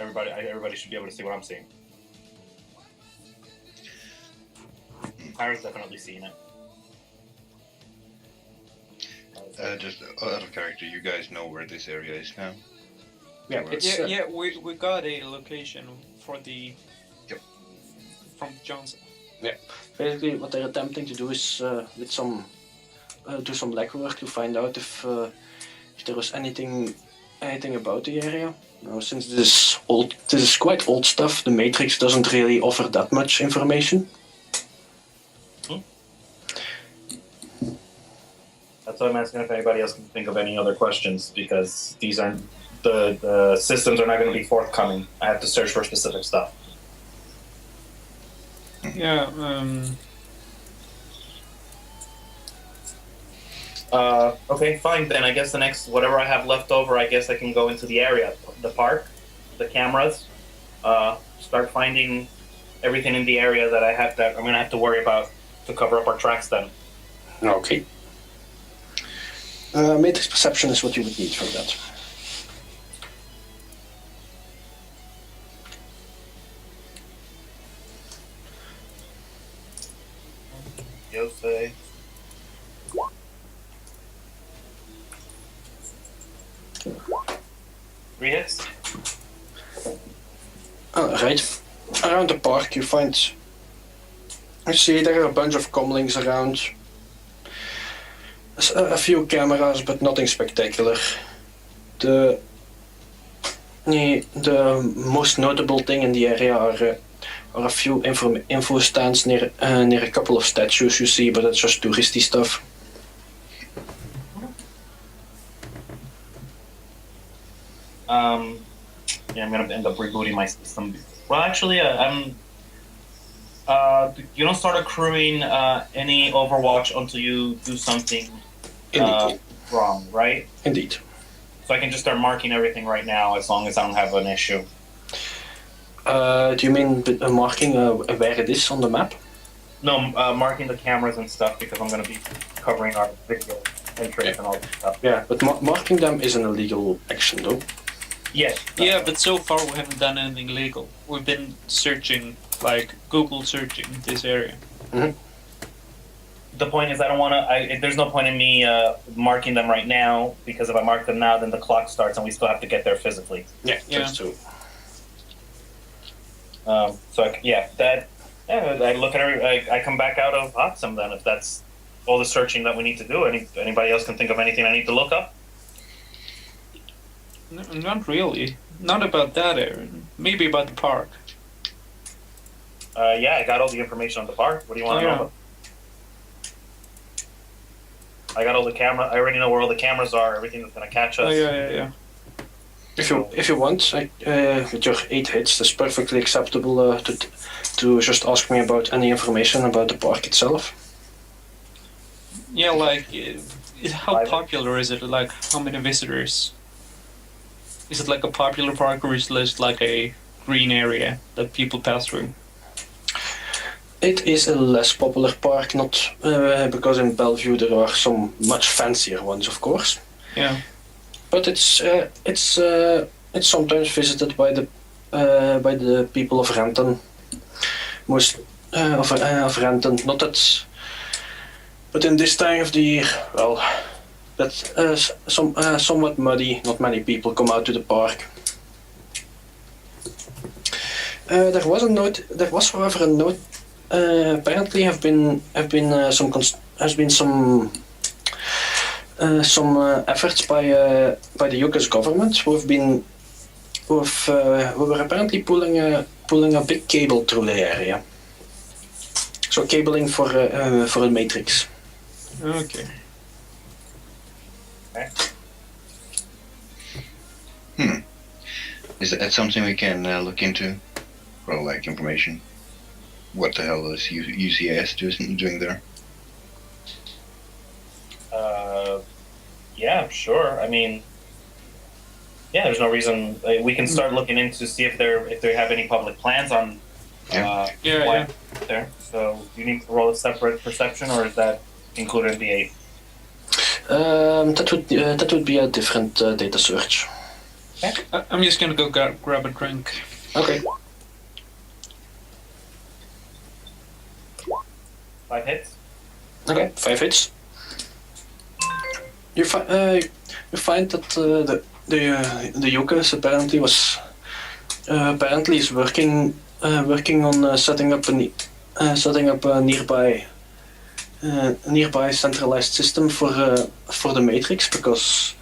everybody should be able to see what I'm seeing. Pyro's definitely seeing it. Just out of character, you guys know where this area is now? Yeah, we got a location for the... Yep. From Johnson. Yeah. Basically, what they're attempting to do is with some do some legwork to find out if there was anything about the area. Now, since this is quite old stuff, the Matrix doesn't really offer that much information. That's why I'm asking if anybody else can think of any other questions, because these aren't the systems are not going to be forthcoming. I have to search for specific stuff. Yeah. Okay, fine. Then I guess the next whatever I have left over, I guess I can go into the area, the park, the cameras, start finding everything in the area that I'm going to have to worry about to cover up our tracks. Then. Okay. Matrix perception is what you would need for that. Yosei. Three hits. Right. Around the park you see there are a bunch of comlings around. A few cameras, but nothing spectacular. The most notable thing in the area are a few info stands near a couple of statues you see, but that's just touristy stuff. Yeah, I'm gonna end up rebooting my system. Well, actually, you don't start accruing any Overwatch until you do something wrong, right? Indeed. So I can just start marking everything right now as long as I don't have an issue. Do you mean marking where it is on the map? No, marking the cameras and stuff, because I'm going to be covering our video entrance and all that stuff. Yeah, but marking them is an illegal action, though. Yes. Yeah, but so far we haven't done anything legal. We've been searching, like Google searching this area. Mm-hmm. The point is, I don't want to. There's no point in me marking them right now, because if I mark them now, then the clock starts, and we still have to get there physically. Yeah, that's true. I look at I come back out of Oxum then, if that's all the searching that we need to do. Anybody else can think of anything I need to look up? No, not really. Not about that area. Maybe about the park. Yeah, I got all the information on the park. What do you want to know about? I got all the camera. I already know where all the cameras are. Everything that's gonna catch us. Oh yeah. If you want, with your 8 hits, that's perfectly acceptable to just ask me about any information about the park itself. Yeah, like how popular is it? Like how many visitors? Is it like a popular park, or is it just like a green area that people pass through? It is a less popular park, not because in Bellevue there are some much fancier ones, of course. Yeah. But it's sometimes visited by the people of Renton. Most of Renton, not that. But in this time of the year, well, that's somewhat muddy. Not many people come out to the park. There was however a note. Apparently, has been some efforts by the US government who were apparently pulling a big cable through the area. So cabling for a Matrix. Okay. Is that something we can look into? For like information? What the hell is UCS doing there? Yeah, sure. I mean, yeah, there's no reason. We can start looking into see if they have any public plans on yeah. there. So you need to roll a separate perception, or is that included in the 8? That would be a different data search. I'm just gonna go grab a drink. Okay. 5 hits. Okay, 5 hits. You find that the Yukas apparently is working on setting up a nearby centralized system for the Matrix because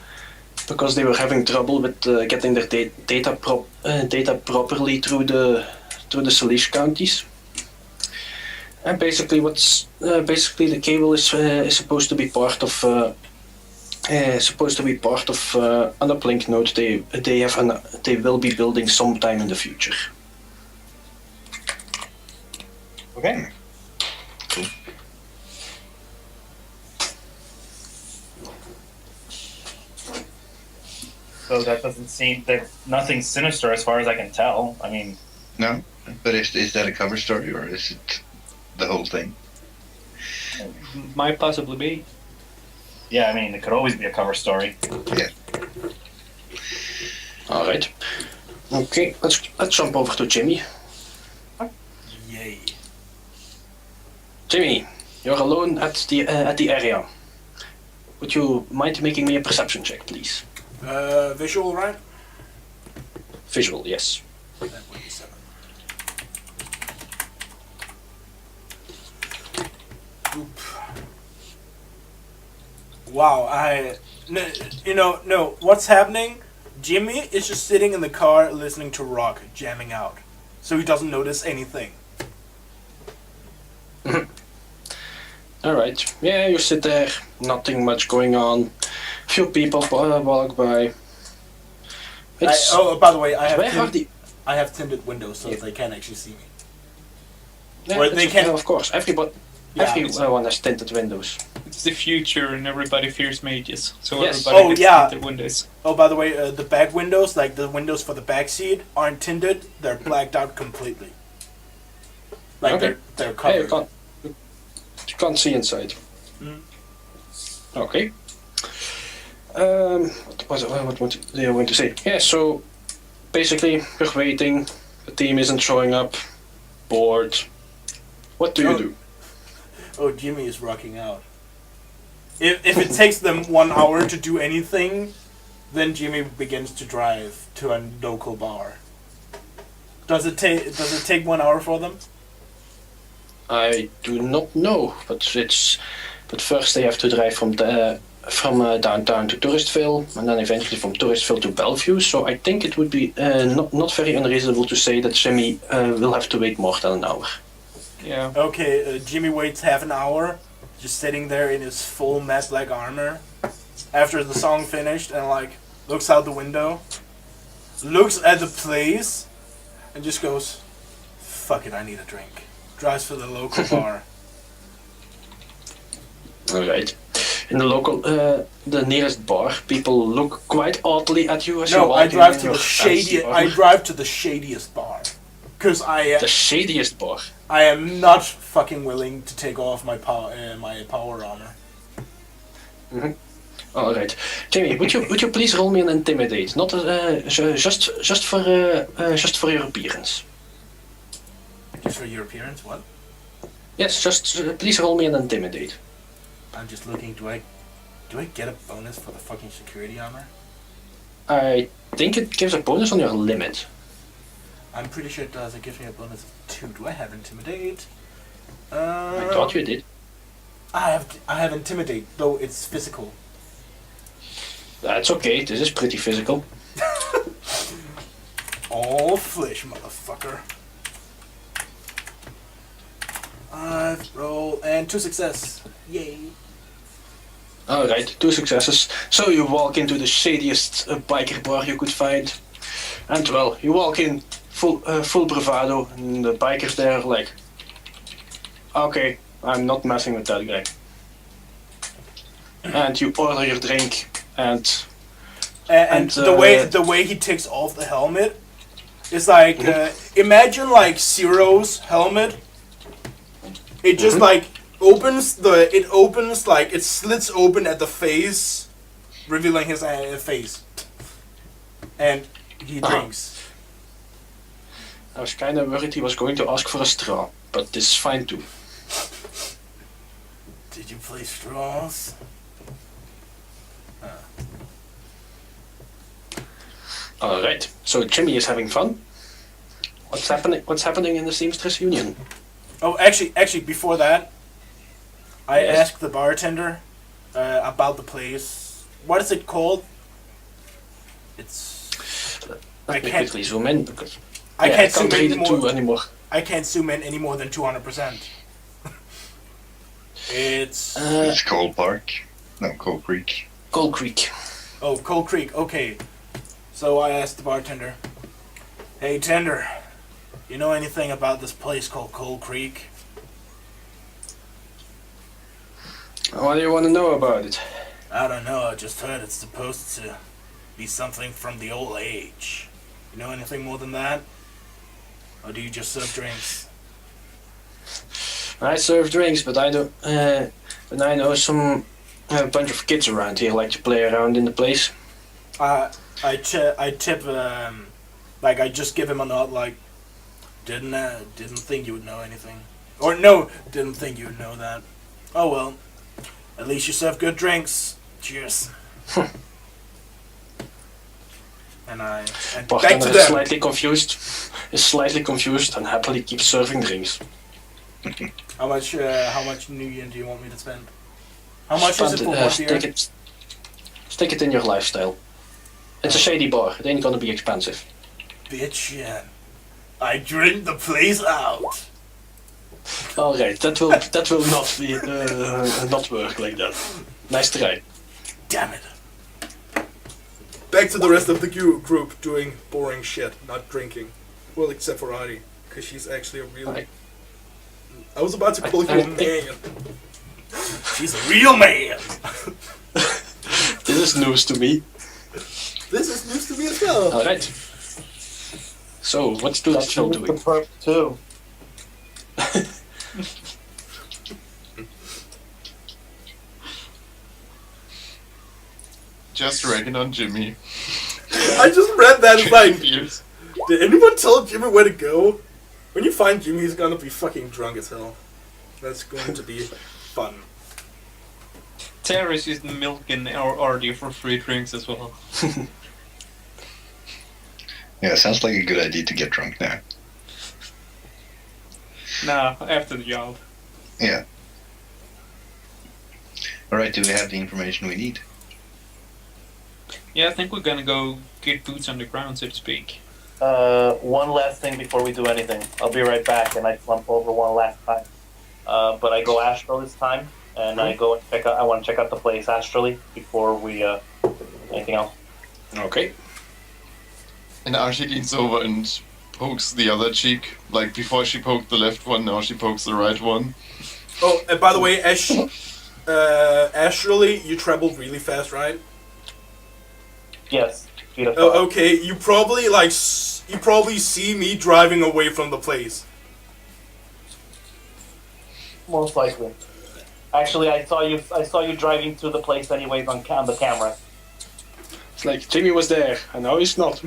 they were having trouble with getting their data properly through the Salish counties. And basically, the cable is supposed to be part of an uplink node they will be building sometime in the future. Okay. Cool. So that doesn't seem that nothing sinister as far as I can tell. I mean, No, but is that a cover story or is it the whole thing? Might possibly be. yeah, I mean, it could always be a cover story. Yeah. All right. Okay, let's jump over to Jimmy. Yay. Jimmy, you're alone at the area. Would you mind making me a perception check, please? Visual, right? Visual, yes. That would be 7. Oop. Wow, no, what's happening? Jimmy is just sitting in the car listening to rock, jamming out. So he doesn't notice anything. Alright, yeah, you sit there, nothing much going on. Few people walk by. It's, By the way, I where are have the... I have tinted windows so they can't actually see me. Yeah, Or they it's- can- of course, everyone has tinted windows. It's the future, and everybody fears mages, so Yes. everybody gets yeah. tinted windows. Oh, by the way, the back windows, like the windows for the back seat, aren't tinted. They're blacked out completely. Like Okay. they're Hey, covered. you can't see inside. Mm. Okay. What do you want to say? Yeah, so basically you're waiting, the team isn't showing up, bored. What do you Oh. do? Oh, Jimmy is rocking out. If it takes them 1 hour to do anything, then Jimmy begins to drive to a local bar. Does it take 1 hour for them? I do not know, but first they have to drive from downtown to Touristville, and then eventually from Touristville to Bellevue. So I think it would be not very unreasonable to say that Jimmy will have to wait more than an hour. Yeah. Okay, Jimmy waits half an hour, just sitting there in his full matte black armor. After the song finished, and looks out the window, looks at the place, and just goes, "Fuck it, I need a drink." Drives to the local bar. Alright. In the nearest bar, people look quite oddly at you as you No, walk I in drive in to your the fancy shady. armor. I drive to the shadiest bar, cause The shadiest bar. I am not fucking willing to take off my power armor. Alright. Jimmy, would you please roll me an intimidate? Not just for your appearance. Just for your appearance, what? Yes, just please roll me an intimidate. I'm just looking. Do I get a bonus for the fucking security armor? I think it gives a bonus on your limit. I'm pretty sure it does. It gives me a bonus of 2. Do I have intimidate? I thought you did. I have intimidate, though it's physical. That's okay, this is pretty physical. All flesh, motherfucker. 5 roll and 2 success. Yay. Alright, 2 successes. So you walk into the shadiest biker bar you could find. And well, you walk in full bravado, and the bikers there are like, okay, I'm not messing with that guy. And you order your drink, and the way he takes off the helmet is like imagine like Zero's helmet. It just it slits open at the face, revealing his face. and he drinks. I was kind of worried he was going to ask for a straw, but this is fine too. Did you play straws? Alright, so Jimmy is having fun. What's happening? What's happening in the Seamstress Union? Oh, actually, before that, I Yes. asked the bartender about the place. What is it called? It's. I Let me can't. quickly zoom in because I I can't can't zoom read in it more. too anymore. I can't zoom in any more than 200%. It's It's Coal Park. No, Coal Creek. Coal Creek. Coal Creek. Okay, so I asked the bartender, "Hey, tender, you know anything about this place called Coal Creek?" What do you want to know about it? I don't know. I just heard it's supposed to be something from the old age. You know anything more than that? Or do you just serve drinks? I serve drinks, but I don't. But I know a bunch of kids around here like to play around in the place. I tip like I just give him a nod like didn't think you would know anything. Or no, didn't think you would know that. Oh well. At least you serve good drinks. Cheers. and back to Bartender is them. slightly confused and happily keeps serving drinks. How much New Year do you want me to spend? How much is it for one beer? Stick it in your lifestyle. It's a shady bar. It ain't gonna be expensive. Bitch, yeah. I drink the place out. All right, that will not be not work like that. Nice try. Damn it. Back to the rest of the group doing boring shit, not drinking. Well, except for Artie, because she's actually a real... I was about to call you a man. She's a real man. This is news to me. This is news to me as well. All right. So, what's Phil doing? The Purp too. Just ragging on Jimmy. I just read that as like, Confused. did anyone tell Jimmy where to go? When you find Jimmy, he's gonna be fucking drunk as hell. That's going to be fun. Terrace used milk and artie for free drinks as well. Yeah, sounds like a good idea to get drunk now. Nah, after the job. Yeah. Alright, do we have the information we need? Yeah, I think we're gonna go get boots on the ground, so to speak. One last thing before we do anything. I'll be right back, and I slump over one last time. But I go astral this time, and I go and check out. I want to check out the place astrally before we anything else. Okay. And Archie leans over and pokes the other cheek. Like before she poked the left one, now she pokes the right one. Oh, and by the way, astrally, you traveled really fast, right? Yes. Oh, okay. You probably see me driving away from the place. Most likely. Actually, I saw you driving to the place anyways on the camera. It's like Jimmy was there, and now he's not.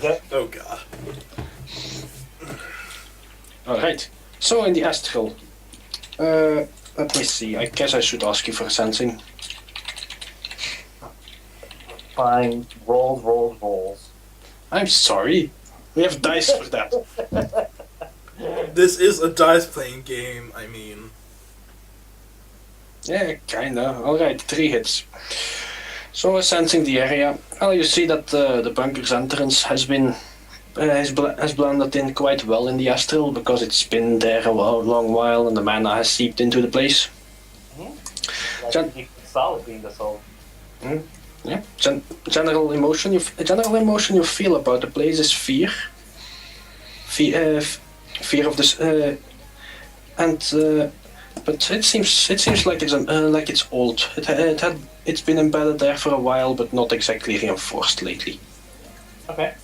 Yep. Oh god. Alright. So in the astral. Let me see. I guess I should ask you for sensing. Fine. Rolls. I'm sorry. We have dice for that. This is a dice playing game, I mean. Yeah, kinda. Alright, 3 hits. So sensing the area. Well, you see that the bunker's entrance has blended in quite well in the astral because it's been there a long while and the mana has seeped into the place. Solid being the soul. Yeah. General emotion you feel about the place is fear. Fear of this, but it seems like it's old. It's been embedded there for a while, but not exactly reinforced lately. Okay.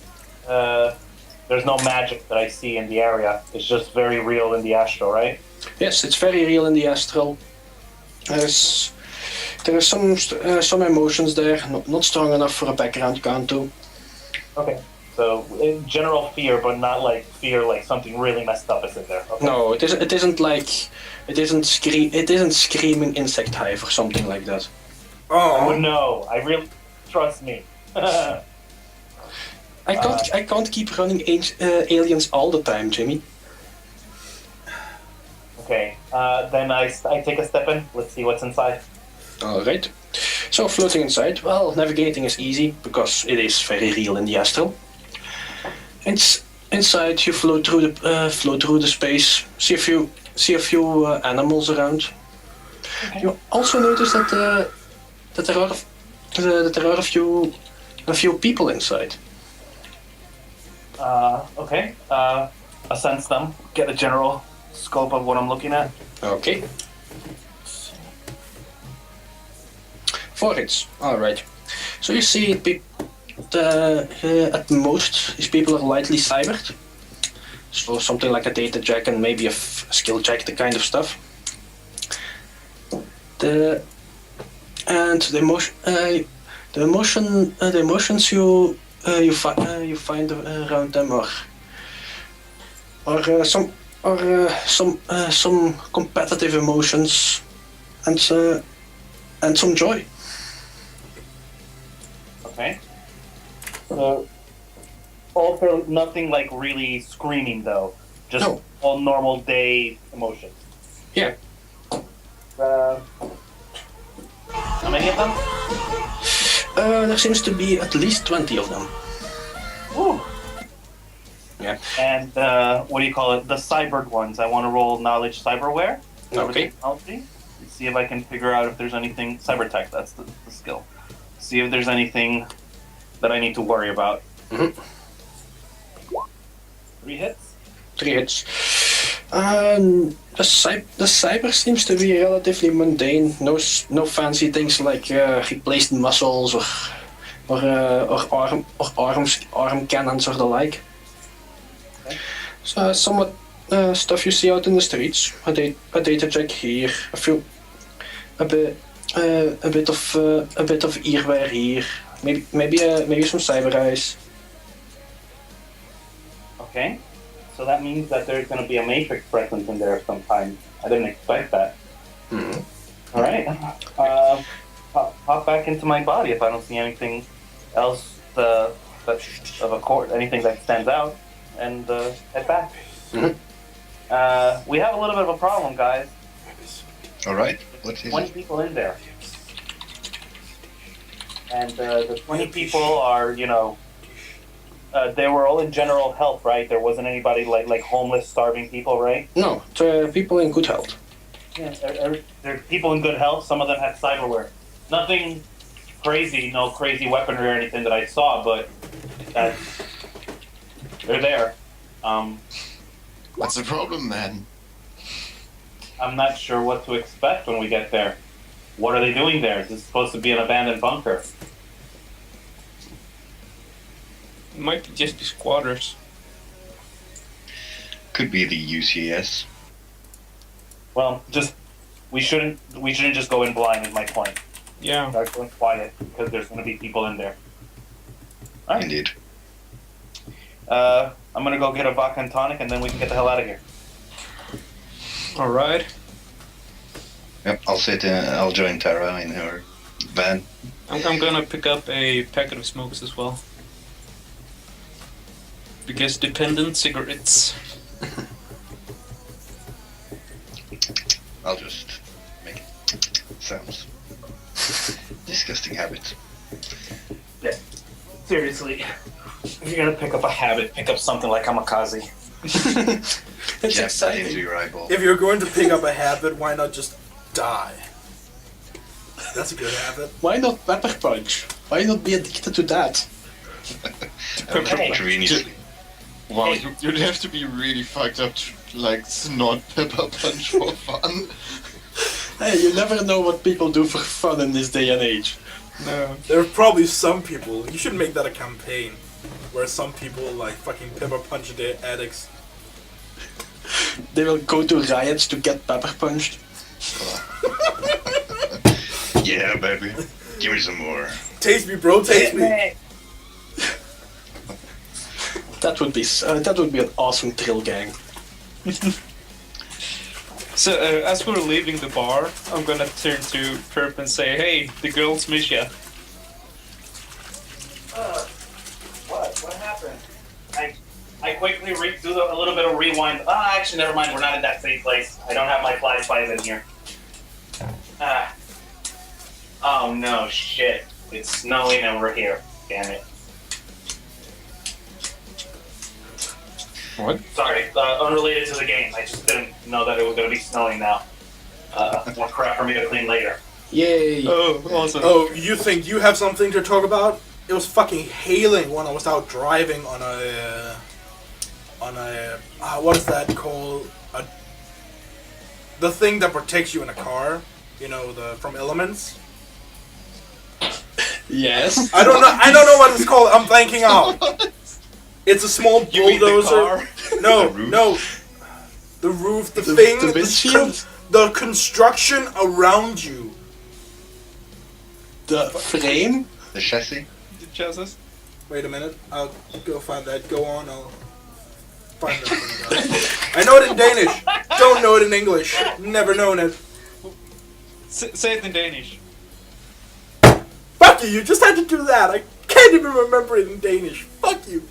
There's no magic that I see in the area. It's just very real in the astral, right? Yes, it's very real in the astral. There are some emotions there, not strong enough for a background count to. Okay. So general fear, but not like fear like something really messed up is in there. Okay. No, it isn't like it isn't screaming insect hive or something like that. I would Oh, know. I really trust me. I can't keep running aliens all the time, Jimmy. Okay. Then I take a step in. Let's see what's inside. Alright. So floating inside, well, navigating is easy because it is very real in the astral. Inside you float through the space, see a few animals around. Okay. You also notice that there are a few people inside. Okay. Assense them. Get a general scope of what I'm looking at. Okay. 4 hits. Alright. So you see at most these people are lightly cybered. So something like a data check and maybe a skill check, the kind of stuff. The emotions you find around them are some competitive emotions and some joy. Okay. So, also nothing like really screaming though. Just No. all normal day emotions. Yeah. How many of them? There seems to be at least 20 of them. Ooh. Yeah. And what do you call it? The cybered ones. I want to roll knowledge cyberware. Okay. Technology. See if I can figure out if there's anything cybertech. That's the skill. See if there's anything that I need to worry about. Mm-hmm. 3 hits. 3 hits. The cyber seems to be relatively mundane. No fancy things like replaced muscles or arm cannons or the like. Okay. So somewhat stuff you see out in the streets. A data check here. A bit of earwear here. Maybe some cyber eyes. Okay. So that means that there's going to be a matrix present in there sometime. I didn't expect that. Mm-hmm. All right. Pop back into my body if I don't see anything else that's of a cord, anything that stands out, and head back. Mm-hmm. We have a little bit of a problem, guys. All right. What is 20 it? people in there. And the 20 people are, they were all in general health, right? There wasn't anybody like homeless, starving people, right? No, they're people in good health. Yeah, they're people in good health. Some of them had cyberware. Nothing crazy, no crazy weaponry or anything that I saw, but they're there. What's the problem, man? I'm not sure what to expect when we get there. What are they doing there? Is this supposed to be an abandoned bunker? It might be just the squatters. Could be the UCS. Well, we shouldn't just go in blind. Is my point. Yeah. Start going quiet because there's going to be people in there. All right. Indeed. I'm gonna go get a vodka and tonic, and then we can get the hell out of here. All right. Yep. I'll join Tara in her van. I'm gonna pick up a packet of smokes as well. Because dependent cigarettes. I'll just make sounds. Disgusting habit. Yeah. Seriously, if you're gonna pick up a habit, pick up something like kamikaze. It's Jab that exciting. into your eyeball. if you're going to pick up a habit, why not just die? That's a good habit. Why not pepper punch? Why not be addicted to that? Okay. Intravenously. Wow, you'd have to be really fucked up to, like, snort pepper punch for fun. Hey, you never know what people do for fun in this day and age. No. There are probably some people, you should make that a campaign, where some people like fucking pepper punch their addicts. They will go to riots to get pepper punched. Yeah, baby. Give me some more. Taste me, bro, taste me. That would be an awesome thrill gang. So as we're leaving the bar, I'm gonna turn to Purp and say, "Hey, the girls miss ya." What happened? I quickly do a little bit of rewind. Actually, never mind. We're not in that same place. I don't have my fly spies in here. Oh no, shit. It's snowing and we're here. Damn it. What? Sorry, unrelated to the game. I just didn't know that it was going to be snowing now. More crap for me to clean later. Yay! Oh, awesome. Oh, you think you have something to talk about? It was fucking hailing when I was out driving on a what is that called? The thing that protects you in a car. You know, from elements. Yes. I don't know what it's called. I'm blanking out. It's a small You mean the bulldozer. car? No, The roof? no. The roof, the thing, the windshield? the construction around you. The frame? The chassis? The chassis? Wait a minute. I'll go find that. Go on. I'll find that for you guys. I know it in Danish. Don't know it in English. Never known it. Say it in Danish. Fuck you. You just had to do that. I can't even remember it in Danish. Fuck you.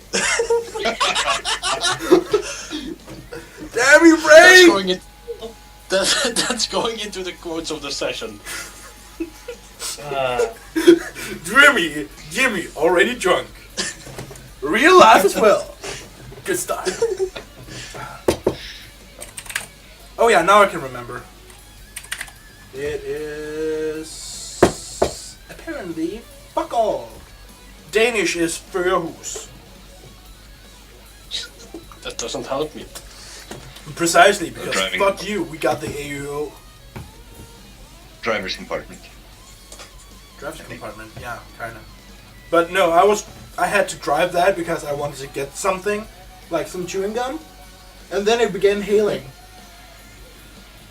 Damn you, brain! That's going into the quotes of the session. Jimmy, already drunk. Real life as well. Good stuff. Oh yeah, now I can remember. It is apparently fuck all. Danish is førerhus. That doesn't help me. Precisely, because Driving. fuck you, we got the AUO. Driver's compartment. Driver's compartment, yeah, kinda. But no, I had to drive that because I wanted to get something, like some chewing gum, and then it began hailing.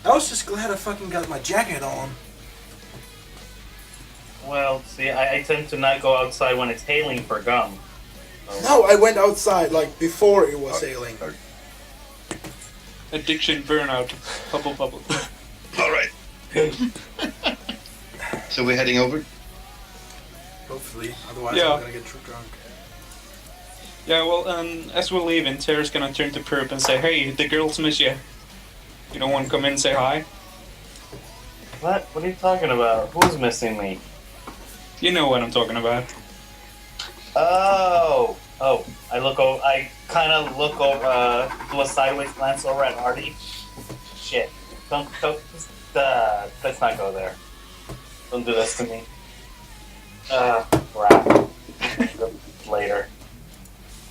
I was just glad I fucking got my jacket on. Well, see, I tend to not go outside when it's hailing for gum. So. No, I went outside, like, before it was hailing. Addiction, burnout, bubble. Alright. So we're heading over? Hopefully, otherwise Yeah. I'm gonna get too drunk. Yeah, well, as we're leaving, Tara's gonna turn to Purp and say, "Hey, the girls miss you. You don't want to come in and say hi?" What? What are you talking about? Who's missing me? You know what I'm talking about. Oh, I kind of look over, do a sideways glance over at Artie. Shit. Don't, let's not go there. Don't do this to me. Crap. Later.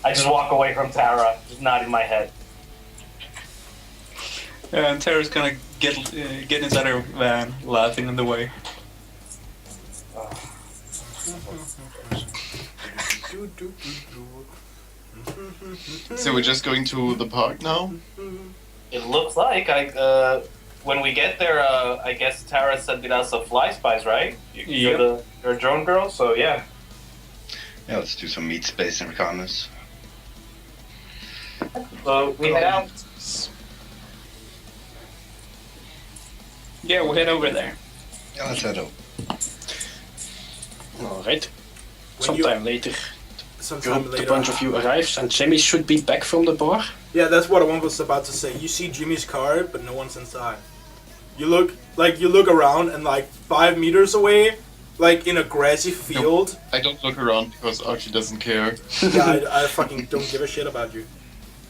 I just walk away from Tara, just nodding my head. And Tara's gonna get inside her van, laughing on the way. So we're just going to the park now? It looks like when we get there, I guess Tara sent us a fly spies, right? You're a drone girl, so yeah. Yeah, let's do some meat space and reconnaissance. So we head out. Yeah, we'll head over there. Yeah, let's head over. Alright. When you- Sometime later, Sometime the later. bunch of you arrives and Jimmy should be back from the bar. Yeah, that's what I was about to say. You see Jimmy's car, but no one's inside. You look around and like 5 meters away, like in a grassy field. I don't look around because Archie doesn't care. Yeah, I fucking don't give a shit about you.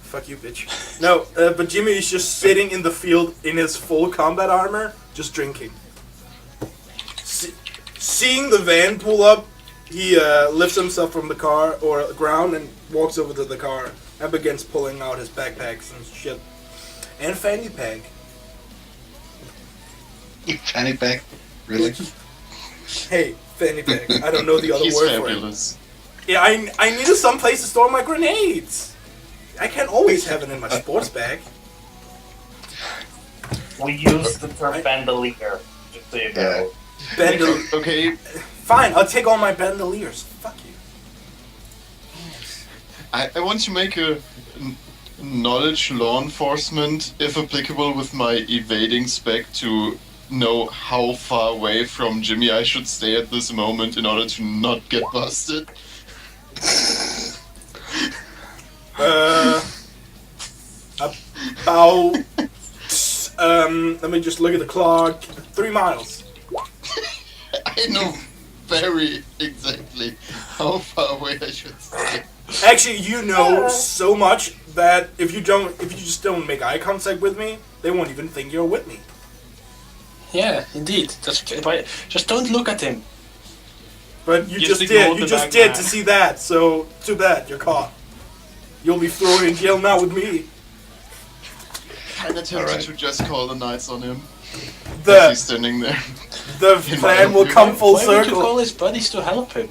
Fuck you, bitch. No, but Jimmy is just sitting in the field in his full combat armor, just drinking. Seeing the van pull up, he lifts himself from the car or ground and walks over to the car and begins pulling out his backpacks and shit. And fanny pack. Fanny pack? Really? Hey, fanny pack. I don't know the other He's word for it. fabulous. Yeah, I needed some place to store my grenades. I can't always have it in my sports bag. We use the term bandolier, just so you know. Okay, Fine, I'll take all my bandoliers. Fuck you. I want to make a knowledge law enforcement, if applicable, with my evading spec to know how far away from Jimmy I should stay at this moment in order to not get busted. About let me just look at the clock. 3 miles. I know very exactly how far away I should stay. Actually, you know so much that if you just don't make eye contact with me, they won't even think you're with me. Yeah, indeed. Just don't look at him. But you Just just ignore did. You the just back did man. to see that. So too bad you're caught. You'll be thrown in jail now with me. Kinda tempted Alright. to just call the knights on him. As The he's standing there. the plan will come full Why would you circle. call his buddies to help him?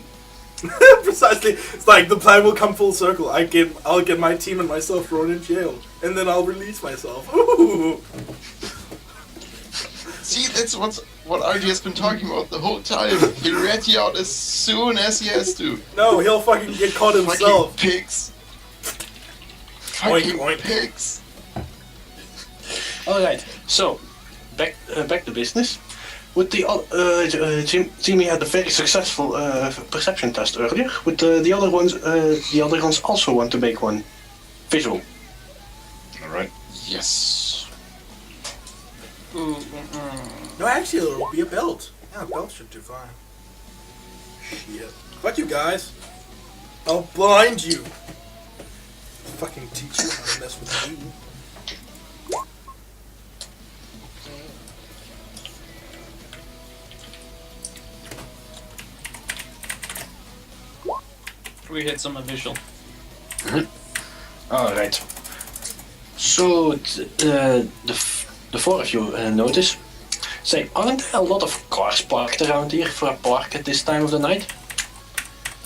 Precisely. It's like the plan will come full circle. I'll get my team and myself thrown in jail, and then I'll release myself. Ooh. See, that's what Artie has been talking about the whole time. He'll rat you out as soon as he has to. No, he'll fucking get caught Fucking himself. pigs. Oink, Fucking oink. pigs. Alright, so, back to business. With the Jimmy had a very successful perception test earlier. Would the other ones also want to make one visual? Alright. Yes. No, actually, it'll be a belt. Yeah, a belt should do fine. Shit. Fuck you guys. I'll blind you. Fucking teach you how to mess with me. We hit some visual. Alright. So, the four of you notice. Say, aren't there a lot of cars parked around here for a park at this time of the night?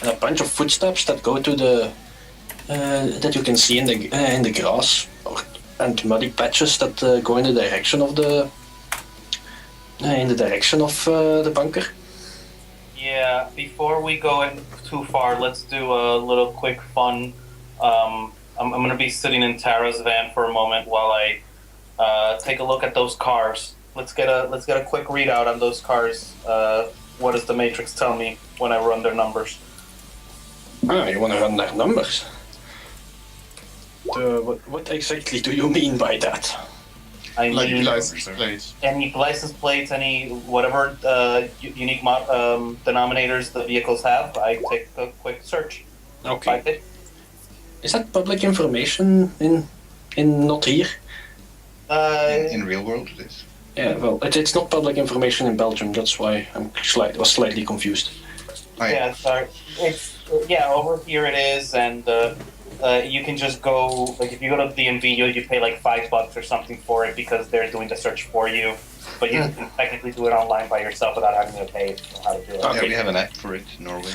And a bunch of footsteps that go to the that you can see in the grass, and muddy patches that go in the direction of the the bunker. Yeah, before we go in too far, let's do a little quick fun. I'm going to be sitting in Tara's van for a moment while I take a look at those cars. Let's get a quick readout on those cars. What does the Matrix tell me when I run their numbers? Ah, you want to run their numbers? What exactly do you mean by that? I Like mean, license plate. any license plates, any whatever unique denominators the vehicles have. I take a quick search. Okay. Find it. Is that public information in not here? In real world, it is. Yeah, well, it's not public information in Belgium. That's why was slightly confused. Oh, Yeah, sorry. Yeah, over here it is, and you can just go, like, if you go to DMV, you pay like $5 or something for it because they're doing the search for you, but you can technically do it online by yourself without having to pay for how to do it. Okay. Yeah, we have an app for it in Norway.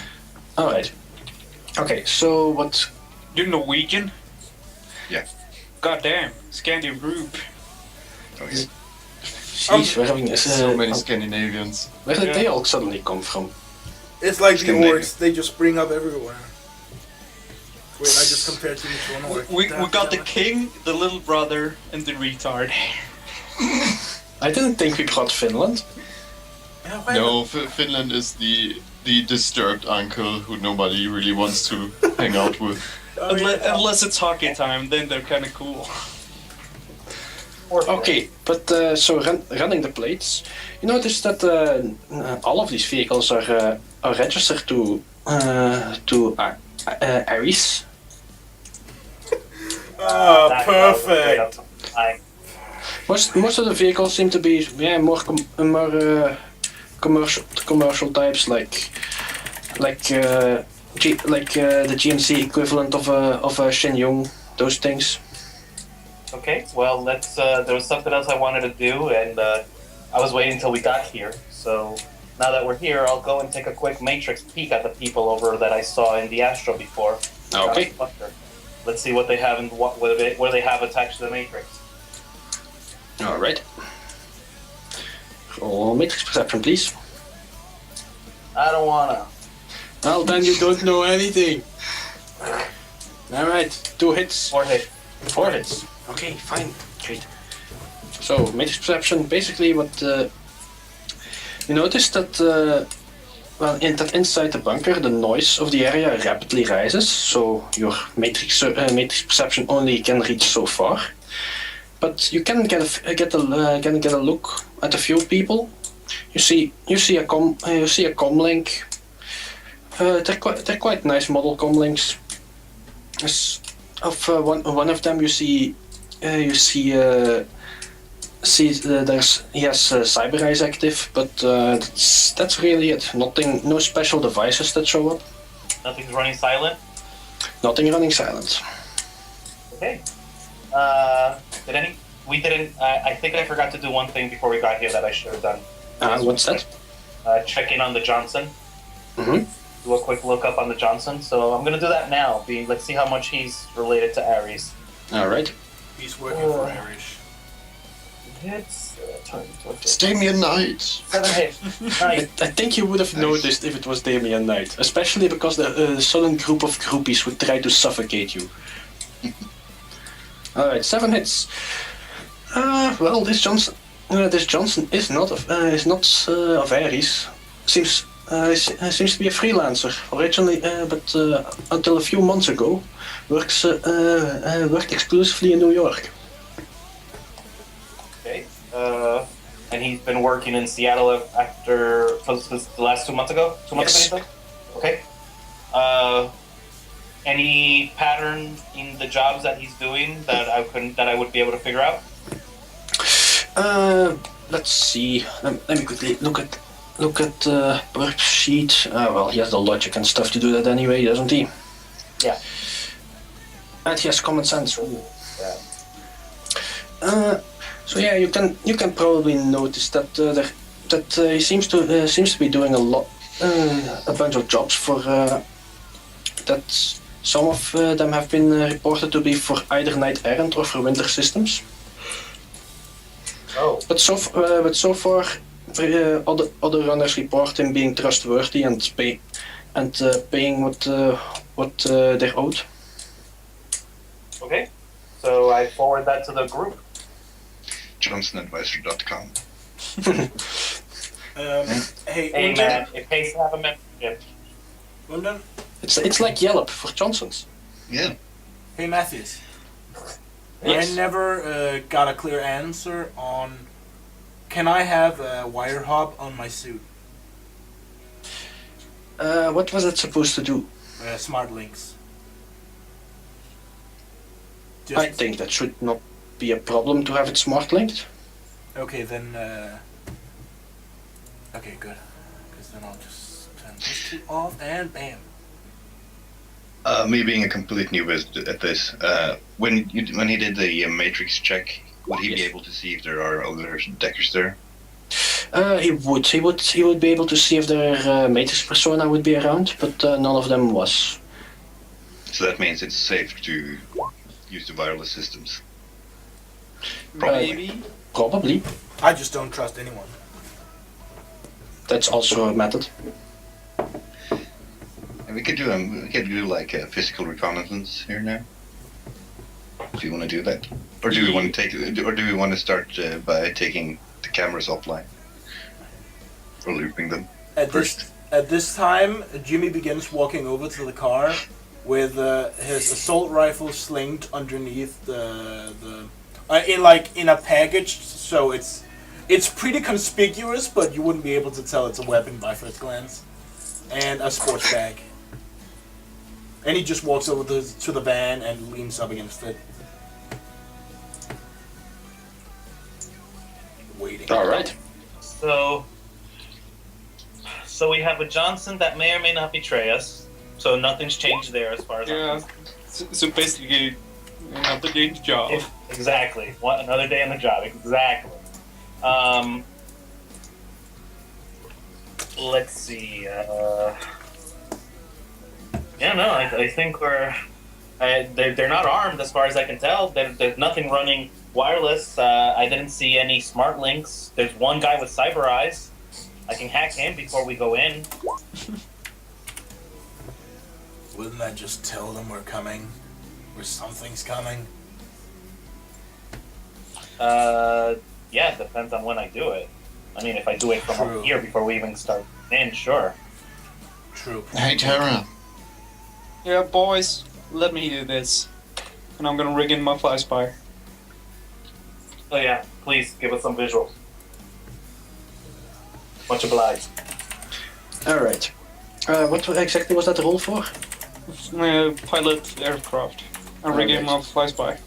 Alright. Okay, so what... You're Norwegian? Yeah. Goddamn, Scandi group. Oh, yeah. Jeez, we're having this... So many Scandinavians. Where did they all suddenly come from? It's like the Scandinavia. orcs, they just spring up everywhere. Wait, I just compared to each one. Like, We damn, got the damn it. king, the little brother, and the retard. I didn't think we brought Finland. Yeah, why No, Finland is the disturbed uncle who nobody really wants to hang out with. Oh, yeah. Unless it's hockey time, then they're kind of cool. Okay, but so running the plates, you notice that all of these vehicles are registered to Aries. Oh, perfect. Most of the vehicles seem to be more commercial types like the GMC equivalent of a Shenyang, those things. Okay, well, let's. There was something else I wanted to do, and I was waiting until we got here. So now that we're here, I'll go and take a quick matrix peek at the people over that I saw in the Astro before. Okay. Let's see what they have and what they have attached to the matrix. All right. Roll matrix perception, please. I don't wanna. Well, then you don't know anything. Alright, 2 hits. 4 hit. 4 hits. Okay, fine. Great. So, Matrix Perception, basically what... you notice that... inside the bunker, the noise of the area rapidly rises, so your matrix perception only can reach so far. But you can get a look at a few people. You see a comlink. They're quite nice model comlinks. One of them you see he has Cyber Eyes active, but that's really it. No special devices that show up. Nothing's running silent. Nothing running silent. Okay. We didn't. I think I forgot to do one thing before we got here that I should have done. What's that? Check in on the Johnson. Mm-hmm. Do a quick look up on the Johnson. So I'm gonna do that now. Let's see how much he's related to Ares. All right. He's working for Irish. Hits. It's Damien Knight. 7 hits. Nice. I think you would have noticed if it was Damian Knight, especially because the sudden group of groupies would try to suffocate you. All right, 7 hits. Well, this Johnson is not of Ares. Seems to be a freelancer originally, but until a few months ago, worked exclusively in New York. Okay. And he's been working in Seattle after the last 2 months ago. 2 months ago, you said? Okay. Any pattern in the jobs that he's doing that I would be able to figure out? Let's see. Let me quickly look at the Purp sheet. Well, he has the logic and stuff to do that anyway, doesn't he? Yeah. And he has common sense. Yeah. So yeah, you can probably notice that he seems to be doing a bunch of jobs for that. Some of them have been reported to be for either Night Errant or for Winter Systems. Oh. But so far, other runners report him being trustworthy and paying what they're owed. Okay. So I forward that to the group. JohnsonAdvisor.com. Hey, Hey Undin? man, it pays to have a membership. Undin? It's like Yelp for Johnsons. Yeah. Hey, Matthews. Yes. I never got a clear answer on... Can I have a wire hub on my suit? What was it supposed to do? Smart links. I think that should not be a problem to have it smart linked. Okay, then... Okay, good. Because then I'll just turn this two off and bam. Me being a complete newbie at this, when he did the matrix check, would he be able to see if there are other deckers there? He would be able to see if their matrix persona would be around, but none of them was. So that means it's safe to use the wireless systems. Maybe. Probably. I just don't trust anyone. That's also a method. And we could do like a physical reconnaissance here now. Do you want to do that, or do we want to start by taking the cameras offline or looping them first? At this time, Jimmy begins walking over to the car with his assault rifle slinged underneath in a package, so it's pretty conspicuous, but you wouldn't be able to tell it's a weapon by first glance, and a sports bag. And he just walks over to the van and leans up against it. Waiting. All right. So we have a Johnson that may or may not betray us. So nothing's changed there as far as I'm Yeah. concerned. So basically, another day in the job. Exactly. Another day on the job. Exactly. Let's see. Yeah, no, I think they're not armed as far as I can tell. There's nothing running wireless. I didn't see any smart links. There's one guy with cyber eyes. I can hack him before we go in. Wouldn't that just tell them we're coming? Or something's coming. Yeah, it depends on when I do it. I mean, if I do it from True. up here before we even start in, sure. True. Hey, Tara. Yeah, boys, let me do this. And I'm gonna rig in my fly spy. So yeah, please give us some visuals. Much obliged. Alright. What exactly was that roll for? Pilot aircraft. I'm rigging my fly spy.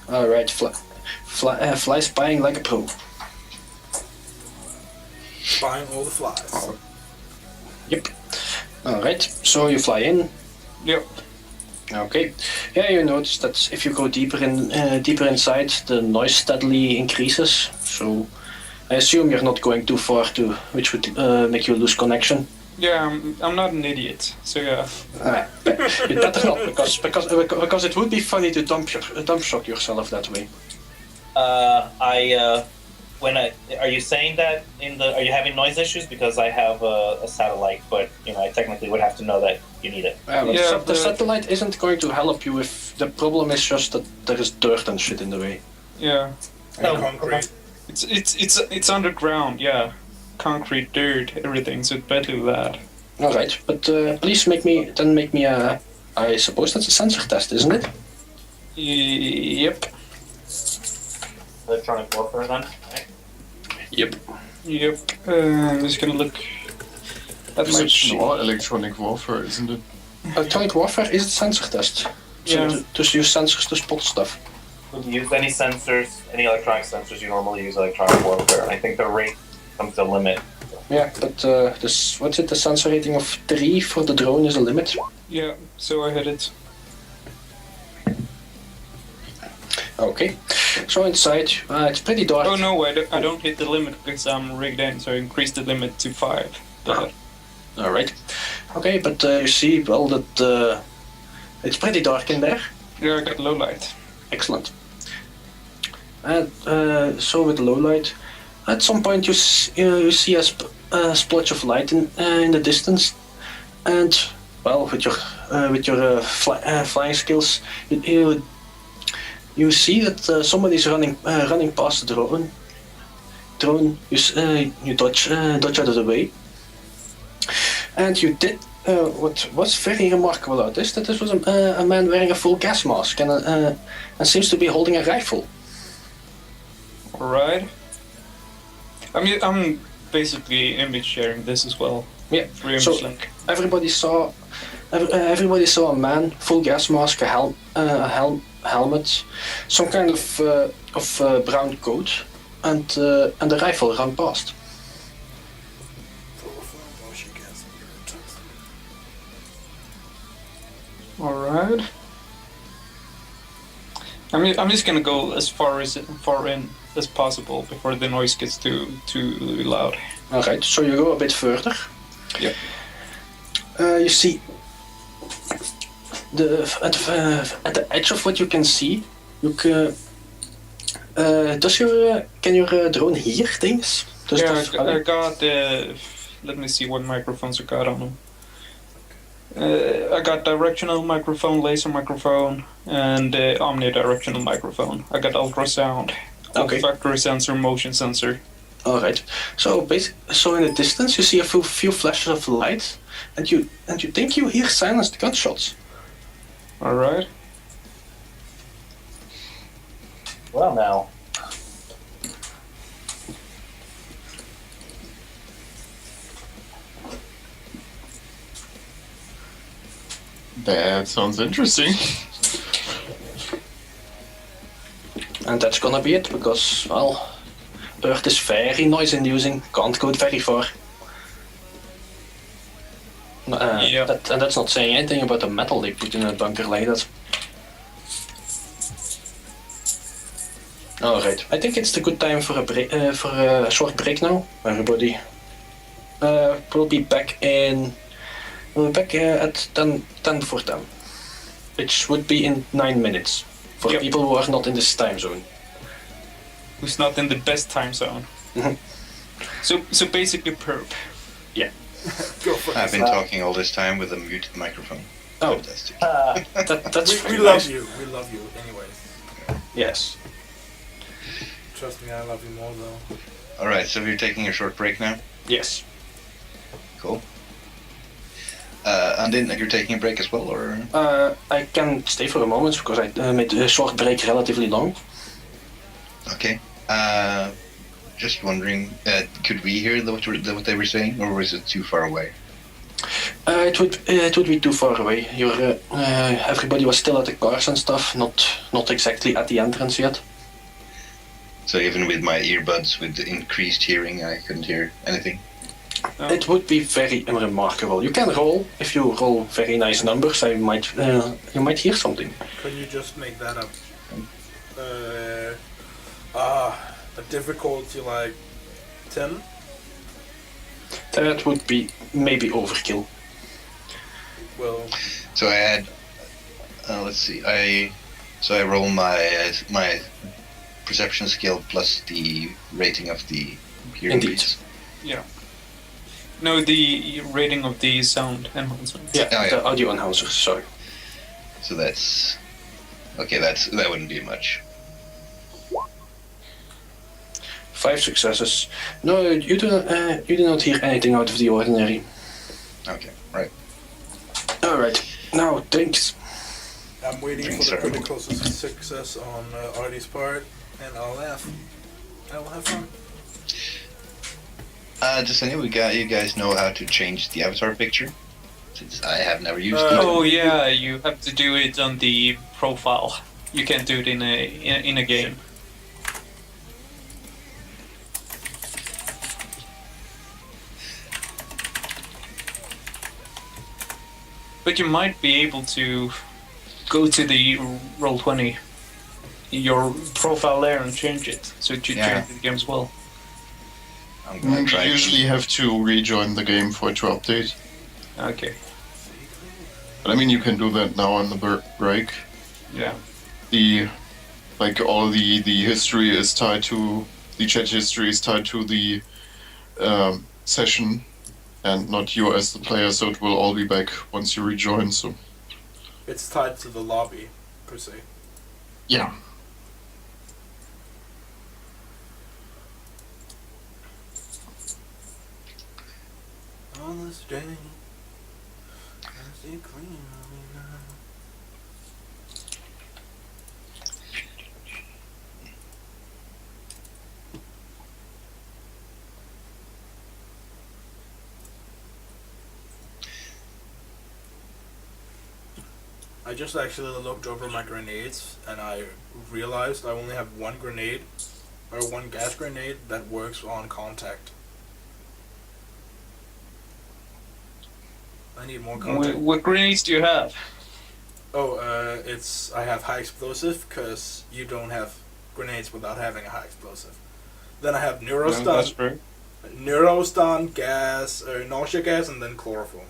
Alright, fly spying like a pro. Buying all the flies. Yep. Alright, so you fly in. Yep. Okay. Yeah, you notice that if you go deeper inside, the noise steadily increases. So I assume you're not going too far, which would make you lose connection. Yeah, I'm not an idiot, so yeah. You better not, because it would be funny to dump shock yourself that way. Are you saying that are you having noise issues? Because I have a satellite, but I technically would have to know that you need it. But the satellite isn't going to help you if the problem is just that there is dirt and shit in the way. Yeah. And concrete. It's underground, yeah. Concrete, dirt, everything, so it's better that. Alright, but please make me a... I suppose that's a sensor test, isn't it? Yep. Electronic warfare then? Right. Yep. I'm just gonna look at my It's sheet. not electronic warfare, isn't it? Electronic warfare is a sensor test. So Yeah. just use sensors to spot stuff. If you use any sensors, any electronic sensors, you normally use electronic warfare. And I think the rate comes to a limit. Yeah, but the sensor rating of 3 for the drone is a limit. Yeah, so I hit it. Okay, so inside, it's pretty dark. Oh no, I don't hit the limit because I'm rigged in, so I increased the limit to 5. But Alright. Okay, but you see, well, that it's pretty dark in there. yeah, I got low light. Excellent. And so with the low light, at some point you see a splotch of light in the distance, and well, with your flying skills, you see that somebody's running past the drone. You dodge out of the way, and you did. What was very remarkable about this, that this was a man wearing a full gas mask and seems to be holding a rifle. Alright. I'm basically image sharing this as well. Yeah. For image So link. everybody saw a man, full gas mask, a helmet, some kind of brown coat, and a rifle run past. Alright. I'm just gonna go as far in as possible before the noise gets too loud. Alright, so you go a bit further. Yep. You see at the edge of what you can see. Can your drone hear things? I got let me see what microphones I got on them. I got directional microphone, laser microphone, and omnidirectional microphone. I got ultrasound, Okay. olfactory sensor, motion sensor. All right. So in the distance you see a few flashes of light, and you think you hear silenced gunshots. All right. Well, now. That sounds interesting. And that's gonna be it, because, well, Earth is very noise inducing, can't go very far. Yeah. And that's not saying anything about the metal they put in a bunker like that. Alright, I think it's a good time for a short break now, everybody. We'll be back at 10 for 10, which would be in 9 minutes, for Yep. people who are not in this time zone. Who's not in the best time zone? So basically Purp. Yeah. Go for I've it. been talking all this time with a muted microphone. Oh, Fantastic. that's We very love nice. you. We love you anyways. Yes. Trust me, I love you more though. All right, so you're taking a short break now. Yes. Cool. Undin, you're taking a break as well, or? I can stay for a moment because I made a short break relatively long. Okay. Just wondering, could we hear what they were saying, or was it too far away? It would be too far away. Everybody was still at the cars and stuff, not exactly at the entrance yet. So even with my earbuds, with the increased hearing, I couldn't hear anything. Oh. It would be very remarkable. You can roll. If you roll very nice numbers, you might hear something. Can you just make that up? A difficulty like 10? That would be maybe overkill. Well, So I had, let's see, I roll my perception skill plus the rating of the hearing Indeed. beats. Yeah. No, the rating of the sound enhancer. Yeah, Oh, yeah. the audio enhancer. Sorry. So that's okay. That wouldn't be much. 5 successes. No, you do not hear anything out of the ordinary. Okay, right. All right. Now drinks. I'm waiting for Drinks the are- critical success on Artie's part, and I'll laugh. I will have fun. Does any of you guys know how to change the avatar picture? Since I have never used it. Oh yeah, you have to do it on the profile. You can't do it in a game. But you might be able to go to the Roll20, your profile there, and change it so it should Yeah. change the game as well. I'm gonna You try. usually have to rejoin the game for it to update. Okay. But I mean, you can do that now on the break. Yeah. All the history is tied to the chat history is tied to the session, and not you as the player. So it will all be back once you rejoin. So It's tied to the lobby, per se. yeah. On this day, as you clean me now. I just actually looked over my grenades and I realized I only have one grenade, or one gas grenade that works on contact. I need more contact. What grenades do you have? Oh, I have high explosive because you don't have grenades without having a high explosive. Then I have That's true. neurostun, gas, nausea gas, and then chloroform.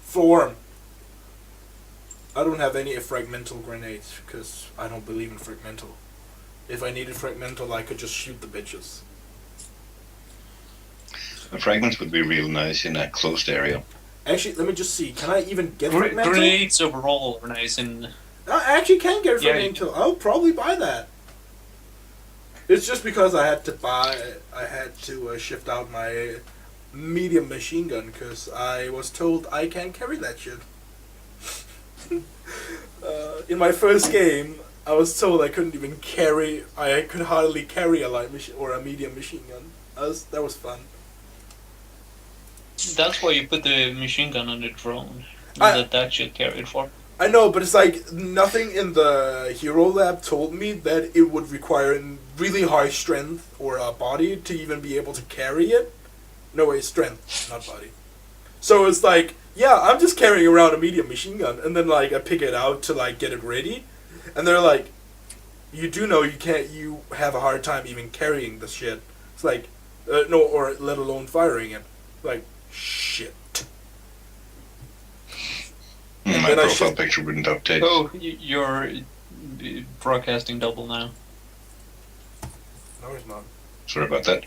Form. I don't have any fragmental grenades because I don't believe in fragmental. If I needed fragmental, I could just shoot the bitches. The fragments would be real nice in a closed area. Actually, let me just see. Can I even get fragmental? Grenades overall are nice and I actually can get Yeah, fragmental. I'll probably buy that. It's just because I had to shift out my medium machine gun because I was told I can't carry that shit. In my first game, I was told I couldn't even carry. I could hardly carry a light machine or a medium machine gun. That was fun. that's why you put the machine gun on the drone. I- That should carry it for. I know, but it's like nothing in the hero lab told me that it would require really high strength or a body to even be able to carry it. No way, strength, not body. So it's like, yeah, I'm just carrying around a medium machine gun, and then like I pick it out to like get it ready, and they're like, you do know you have a hard time even carrying this shit. It's like, no, or let alone firing it. Like, shit. My then I profile should- picture wouldn't update. Oh, you're broadcasting double now. No, he's not. Sorry about that.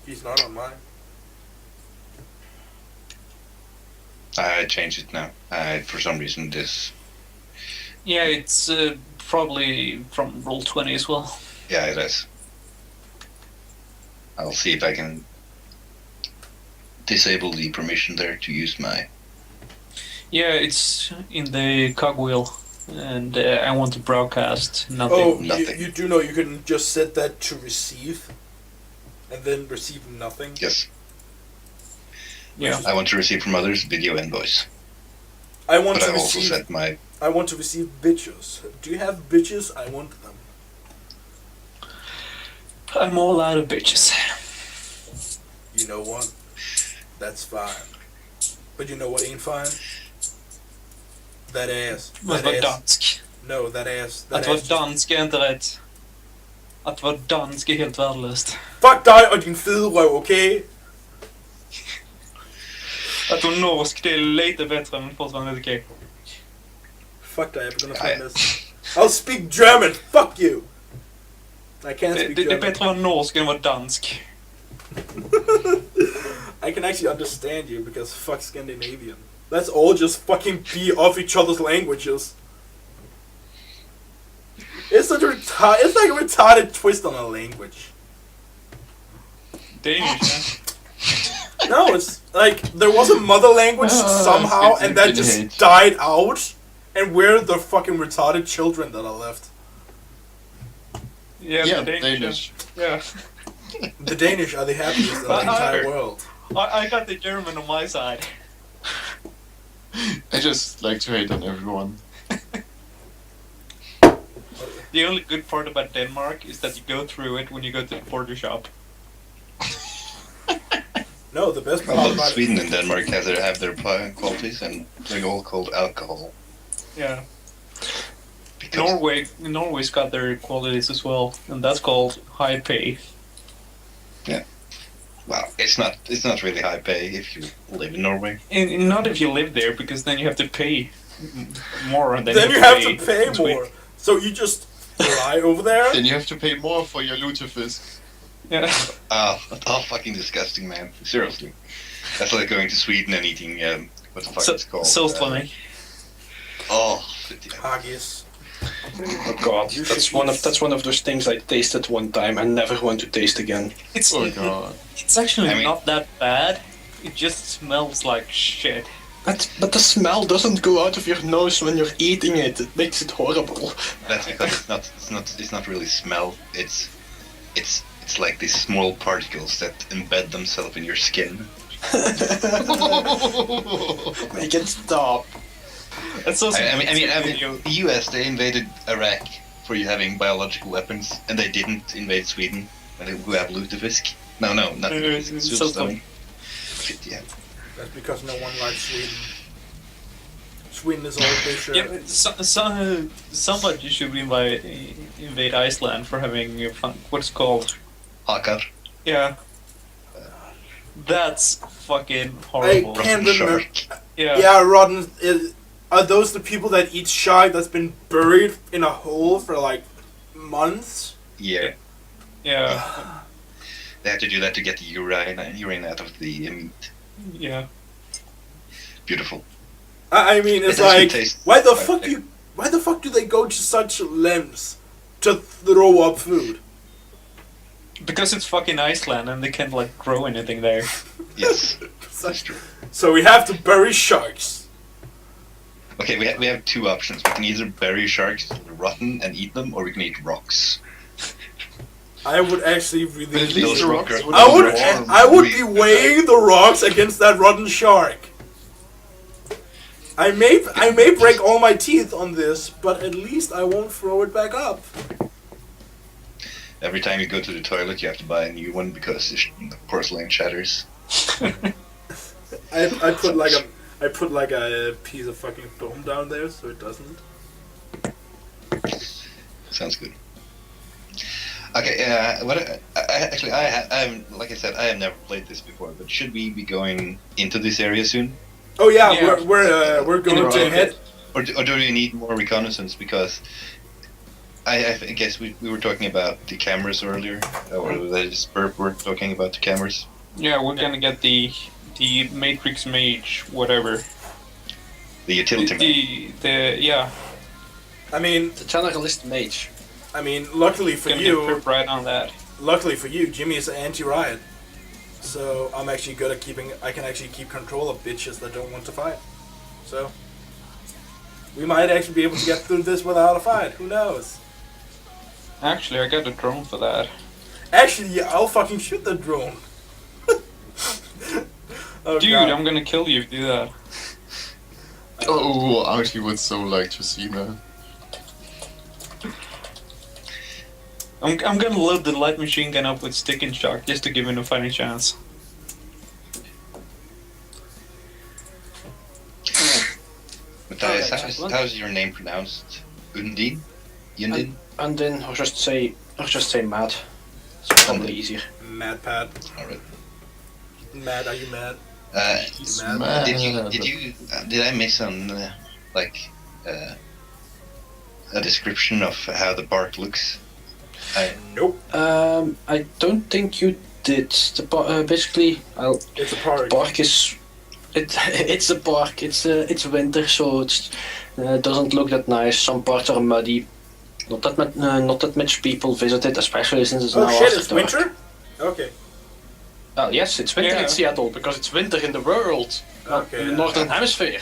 He's not on mine. I changed it now. For some reason, this. Yeah, it's probably from roll 20 as well. Yeah, it is. I'll see if I can disable the permission there to use my. Yeah, it's in the cogwheel, and I want to broadcast nothing. Oh, Nothing. you do know you can just set that to receive, and then receive nothing. Yes, Yeah. I want to receive from others video and voice. I want But to I also receive. set my. I want to receive bitches. Do you have bitches? I want them. I'm all out of bitches. You know what? That's fine. But you know what ain't fine? That ass. Att That vara ass. dansk. No, that ass. That Att vara ass. dansk är inte rätt. Att vara dansk är helt värdelöst. Fuck dig och din fede røv, okay? Att vara norsk, det är lite bättre men fortfarande inte okej. Fuck dig, jag är gonna Nej. find this. I'll speak German, fuck you! I can't speak Det är German. bättre att vara norsk än att vara dansk. I can actually understand you because fuck Scandinavian. Let's all just fucking be off each other's languages. It's like a retarded twist on a language. Danish, No, it's like there was a mother language somehow, and that just died out, and we're the fucking retarded children that are left. yeah, Yeah, the Danish. Yeah. The Danish are the happiest in the entire world. I got the German on my side. I just like to hate on everyone. The only good part about Denmark is that you go through it when you go to the porter shop. No, the best part Both about Sweden and Denmark have their qualities, and they're all called alcohol. Yeah. Because Norway's got their qualities as well, and that's called high pay. well, it's not really high pay if you live in Norway. And not if you live there, because then you have to pay more than then you have to in pay Sweden. more. So you just fly over there. Then you have to pay more for your lutefisk. Yeah. Oh, fucking disgusting, man. Seriously. That's like going to Sweden and eating, what the fuck it's called? So funny. Oh, shit, yeah. Haggis. Oh god, You that's should one of those things I tasted one time and never want to taste again. It's Oh god. it's actually I mean- not that bad. It just smells like shit. But the smell doesn't go out of your nose when you're eating it. It makes it horrible. That's because it's not really smell. It's like these small particles that embed themselves in your skin. Make it stop. It's also I mean, the US, they invaded Iraq for you having biological weapons, and they didn't invade Sweden, who have lutefisk. No, not lutefisk. it's It's so just, shit, yeah. That's because no one likes Sweden. Sweden is all picture. yeah, somebody should invade Iceland for having what's it called? Hakar. Yeah. That's fucking horrible. I can't Rotten remember. shark. Yeah, rotten. Are those the people that eat shark that's been buried in a hole for like months? Yeah. Yeah. They had to do that to get the urine out of the meat. Yeah. Beautiful. I mean, it's It actually like, tastes why the quite fuck do they go to such lengths to throw up food? Because it's fucking Iceland and they can't like grow anything there. Yes, that's true. So we have to bury sharks. Okay, we have two options. We can either bury sharks rotten and eat them, or we can eat rocks. I would actually But at really. least Those the rock- rocks would I be would. warm. I would be weighing the rocks against that rotten shark. I may break all my teeth on this, but at least I won't throw it back up. Every time you go to the toilet, you have to buy a new one because the porcelain shatters. I put like a piece of fucking foam down there so it doesn't. Sounds good. Okay, like I said, I have never played this before. But should we be going into this area soon, Oh yeah, Yeah. we're going Yeah. to head. or do we need more reconnaissance? Because I guess we were talking about the cameras earlier, or that is Purp were talking about the cameras. Yeah, we're gonna get the Matrix Mage, whatever. The utility man. Yeah. I mean, The generalist mage. luckily for Gonna you, get Purp right on that. luckily for you, Jimmy is anti-riot. So I'm actually good at I can actually keep control of bitches that don't want to fight. So we might actually be able to get through this without a fight. Who knows? Actually, I got a drone for that. Actually, yeah, I'll fucking shoot the drone. Oh, Dude, God. I'm gonna kill you if you do that. Oh, Artie would so like to see that. I'm gonna load the light machine gun up with stick and shock just to give him a fighting chance. Matthias, Alright, how's your name pronounced? Undin? Undin? Undin, or just say mad. It's probably easier. Mad Pat. Alright. Mad, are you mad? He's mad. mad. Did I miss on a description of how the bark looks? Nope. I don't think you did. Basically, It's a park. bark is it's a bark. It's winter, so it doesn't look that nice. Some parts are muddy. Not that much people visit it, especially since it's Oh now shit, after it's dark. winter? Okay. Oh yes, it's winter Yeah. in Seattle because it's winter in the world, not Okay, in the northern hemisphere.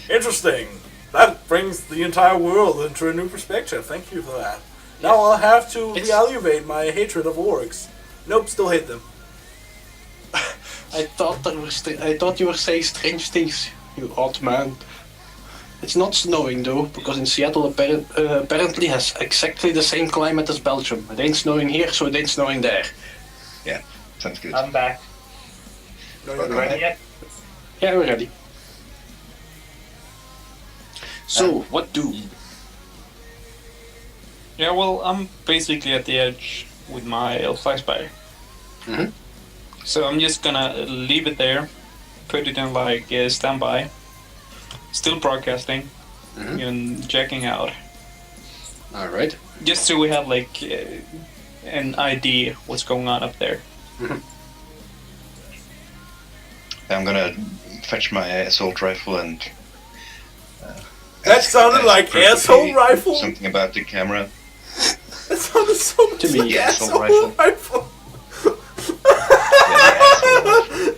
Interesting. That brings the entire world into a new perspective. Thank you for that. Now I'll have to It's- reevaluate my hatred of orcs. Nope, still hate them. I thought you were saying strange things, you odd man. It's not snowing though, because in Seattle apparently has exactly the same climate as Belgium. It ain't snowing here, so it ain't snowing there. Sounds good. I'm back. No, you're Okay. not. Ready yet? Yeah, we're ready. So, what do? Yeah, well, I'm basically at the edge with my flashbang. Mhm. So I'm just gonna leave it there, put it in like standby, still broadcasting, Mhm. and checking out, Alright. just so we have like an idea what's going on up there. I'm gonna fetch my assault rifle and. That sounded like Purp asshole rifle. Something about the camera. That sounded so much To me, like yeah, asshole assault rifle.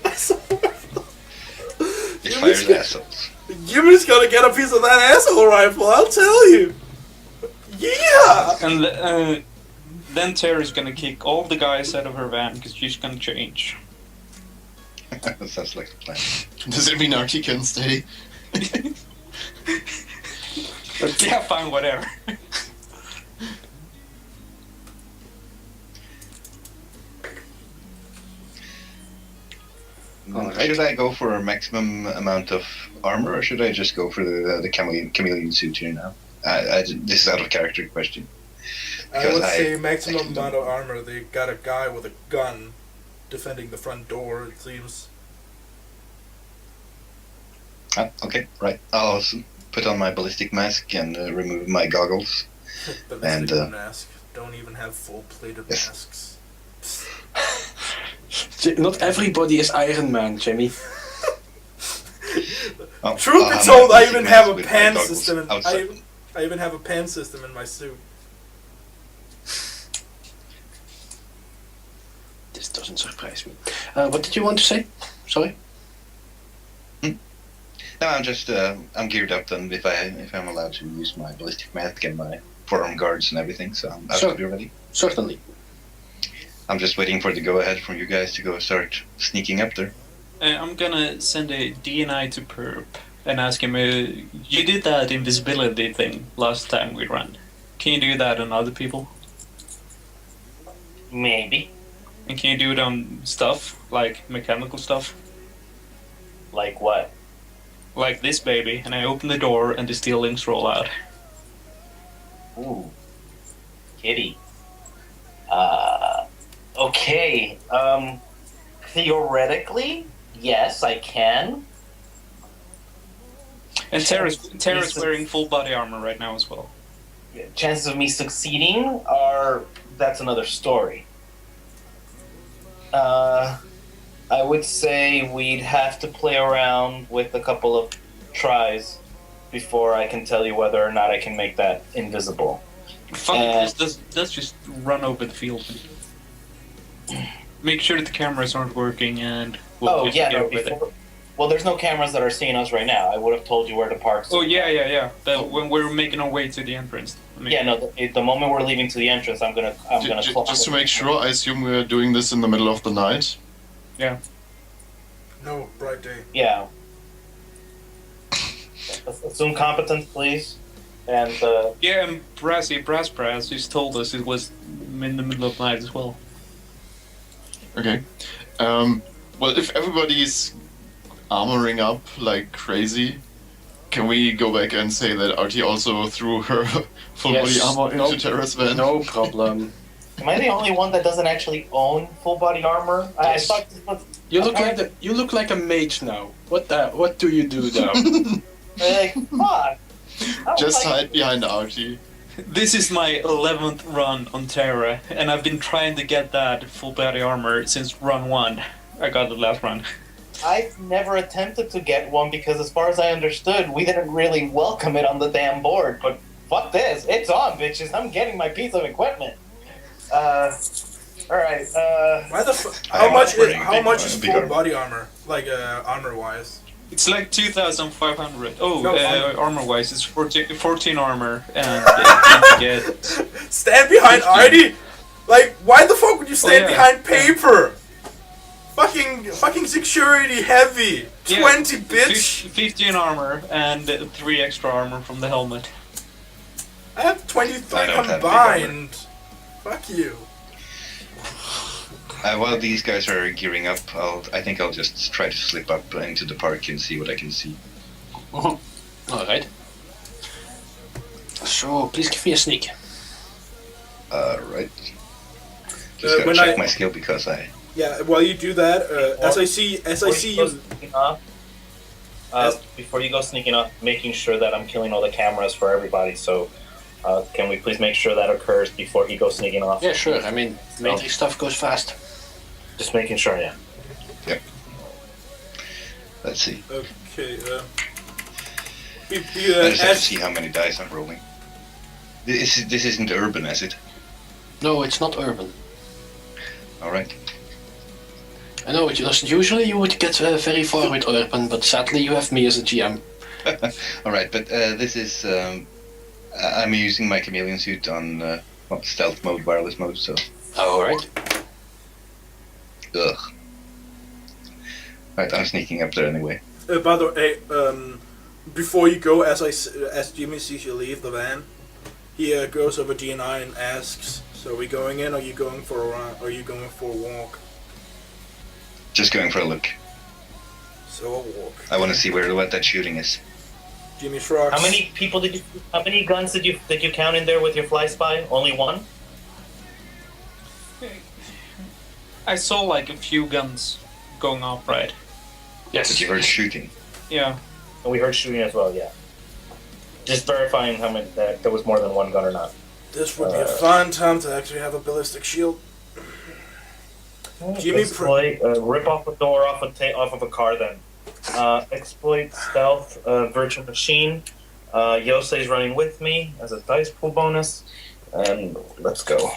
Asshole rifle. It fires assholes. Jimmy's gonna get a piece of that asshole rifle, I'll tell you. Yeah! And then Terry's gonna kick all the guys out of her van because she's gonna change. That sounds like a plan. Does it mean Artie can stay? Yeah, fine, whatever. Alright. Should I go for a maximum amount of armor, or should I just go for the chameleon suit here now? This is out of character question. I Because would say I maximum actually amount of armor. They got a guy with a gun defending the front door, it seems. Okay, right. I'll put on my ballistic mask and remove my goggles. But And, mask. Don't even have full-plated yes. masks. Not everybody is Iron Man, Jimmy. Oh, Truth I'll be have told, my I ballistic even mask have a with my pan goggles system. outside. I even have a pan system in my suit. This doesn't surprise me. What did you want to say? Sorry. No, I'm just I'm geared up then if I'm allowed to use my ballistic mask and my forearm guards and everything, so I Sure. should be ready. Certainly. I'm just waiting for the go ahead from you guys to go start sneaking up there. I'm gonna send a DNI to Purp and ask him, you did that invisibility thing last time we ran. Can you do that on other people? Maybe. And can you do it on stuff, like mechanical stuff? Like what? Like this baby, and I open the door and the steel links roll out. Ooh. Kitty. Okay. Theoretically, yes, I can. And Tara's Yes. wearing full body armor right now as well. Chances of me succeeding that's another story. I would say we'd have to play around with a couple of tries before I can tell you whether or not I can make that invisible. Fuck it, let's just run over the field. Make sure that the cameras aren't working and we'll just get over there. Well, there's no cameras that are seeing us right now. I would have told you where to park. Oh, yeah. But when we're making our way to the entrance. The moment we're leaving to the entrance, I'm gonna Just to make sure, I assume we're doing this in the middle of the night. Yeah. No, bright day. Yeah. Assume competence, please. And Yeah, and Brass just told us it was in the middle of the night as well. Okay. Well, if everybody's armoring up like crazy, can we go back and say that Artie also threw her full body armor into Terra's van? No problem. am I the only one that doesn't actually own full body armor? I thought this was. You look like a mage now. What do you do now? Like, fuck. Just hide behind Artie. This is my 11th run on Terra, and I've been trying to get that full body armor since run 1. I got it last run. I've never attempted to get one because, as far as I understood, we didn't really welcome it on the damn board. But fuck this, it's on, bitches. I'm getting my piece of equipment. All right. Why the how much is full body armor? Like armor wise? It's like 2,500. Oh, No, armor wise, it's 14 armor, and you get. Stand behind 15. Artie? Like, why the fuck would you stand yeah. behind paper? Fucking security heavy. 20, bitch. 15 armor and 3 extra armor from the helmet. I have 23 I don't have combined. Fuck you. While these guys are gearing up, I think I'll just try to slip up into the park and see what I can see. Alright. So, please give me a sneak. Right. Just gotta when check my skill because Yeah, while you do that, as I see you. Before you go sneaking up, making sure that I'm killing all the cameras for everybody. So, can we please make sure that occurs before he goes sneaking off? Yeah, sure. I mean, Matrix stuff goes fast. Just making sure, yeah. Yep. Let's see. Okay. I just have to see how many dice I'm rolling. This isn't urban, is it? No, it's not urban. Alright. I know, usually you would get very far with urban, but sadly you have me as a GM. Alright, but this is... I'm using my chameleon suit on stealth mode, wireless mode, so... Alright. Ugh. Right, I'm sneaking up there anyway. By the way, before you go, as Jimmy sees you leave the van, he goes over DNI and asks, "So are we going in? Or are you going for a run? Or are you going for a walk?" Just going for a look. So a walk. I want to see what that shooting is. Jimmy shrugs. How many guns did you count in there with your fly spy? Only one? I saw like a few guns going off, right? Yes. But you heard shooting. Yeah. And we heard shooting as well, yeah. Just verifying how many that there was more than one gun or not. This would be a fun time to actually have a ballistic shield. Jimmy exploit, rip off a door off of a car then. Exploit stealth virtual machine. Yosei's running with me as a dice pool bonus. And let's go.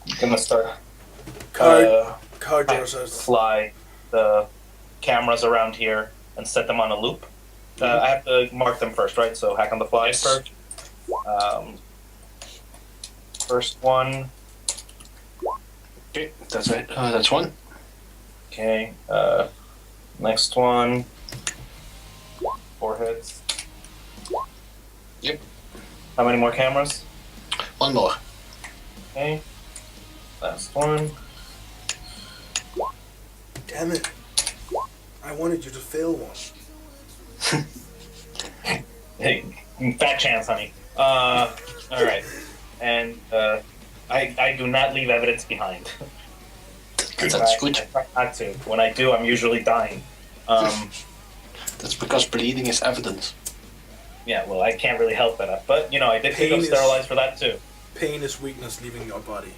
I'm gonna start car doors are fly the cameras around here and set them on a loop. I have to mark them first, right? So hack on the fly first. First one. Okay, that's right. That's one. Okay. Next one. 4 hits. Yep. How many more cameras? One more. Okay. Last one. Damn it. I wanted you to fail one. Hey, fat chance, honey. Alright. And, I do not leave evidence behind. That's good. I try not to. When I do, I'm usually dying. That's because bleeding is evidence. Yeah, well, I can't really help that. But, I did pick up Pain is- Sterilize for that, too. Pain is weakness leaving your body.